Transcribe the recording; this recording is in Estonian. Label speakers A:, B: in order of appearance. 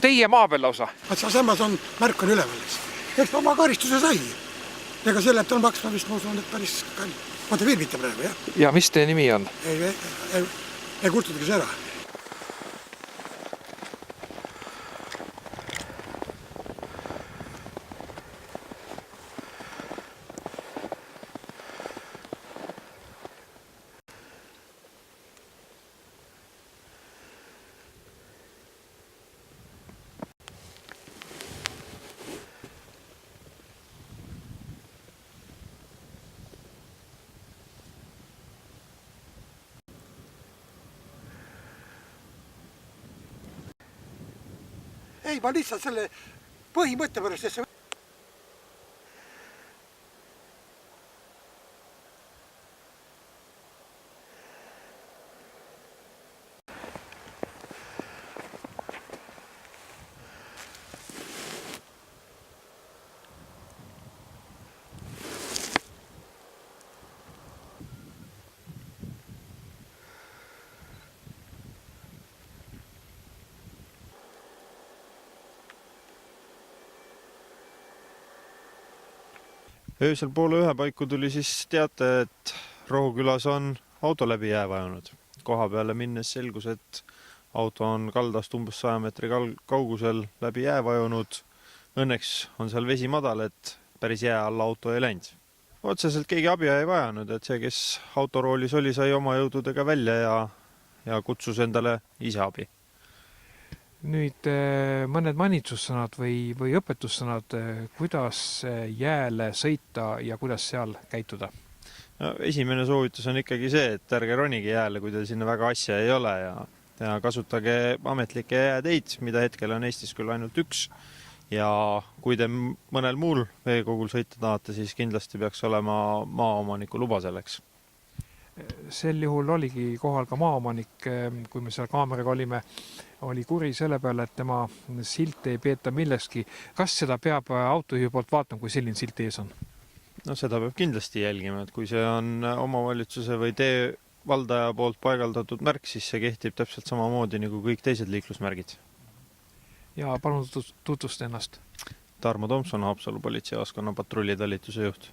A: teie maa peal lausa?
B: Samas on märk on ülevalis. Eks ta oma karistuse sai. Ega selle, et on maksma vist, ma usun, et päris kalli. Ma te virbite praegu, jah?
A: Ja mis teie nimi on?
B: Ei kurtudagi see ära. Ei, ma lihtsalt selle põhimõtte pärast, et see...
C: Öösel poole 1 paiku tuli siis teate, et Rohukülas on auto läbi jää vajunud. Koha peale minnes selgus, et auto on kaldast umbes 100 meetri kaugusel läbi jää vajunud. Õnneks on seal vesi madal, et päris jää alla auto ei läinud. Otseselt keegi abi ei vajanud, et see, kes autoroolis oli, sai oma jõududega välja ja kutsus endale ise abi.
A: Nüüd mõned manitsussõnad või õpetussõnad, kuidas jääle sõita ja kuidas seal käituda?
C: No, esimene soovitus on ikkagi see, et ärge ronige jääle, kui teil sinna väga asja ei ole ja kasutage ametlikke jääteid, mida hetkel on Eestis küll ainult üks. Ja kui te mõnel muul veekogul sõita tahate, siis kindlasti peaks olema maaomaniku luba selleks.
A: Sel juhul oligi kohal ka maaomanik, kui me seal kaameraga olime, oli kuri selle peale, et tema silt ei peeta millekski. Kas seda peab autojuhi poolt vaatama, kui selline silt ees on?
C: No seda peab kindlasti jälgima, et kui see on omavalitsuse või tee valdaja poolt paigaldatud märk, siis see kehtib täpselt samamoodi nagu kõik teised liiklusmärgid.
A: Ja palun tutvusta ennast.
C: Tarmo Tomson, Haapsalu politseijaoskonna patrullitalituse juht.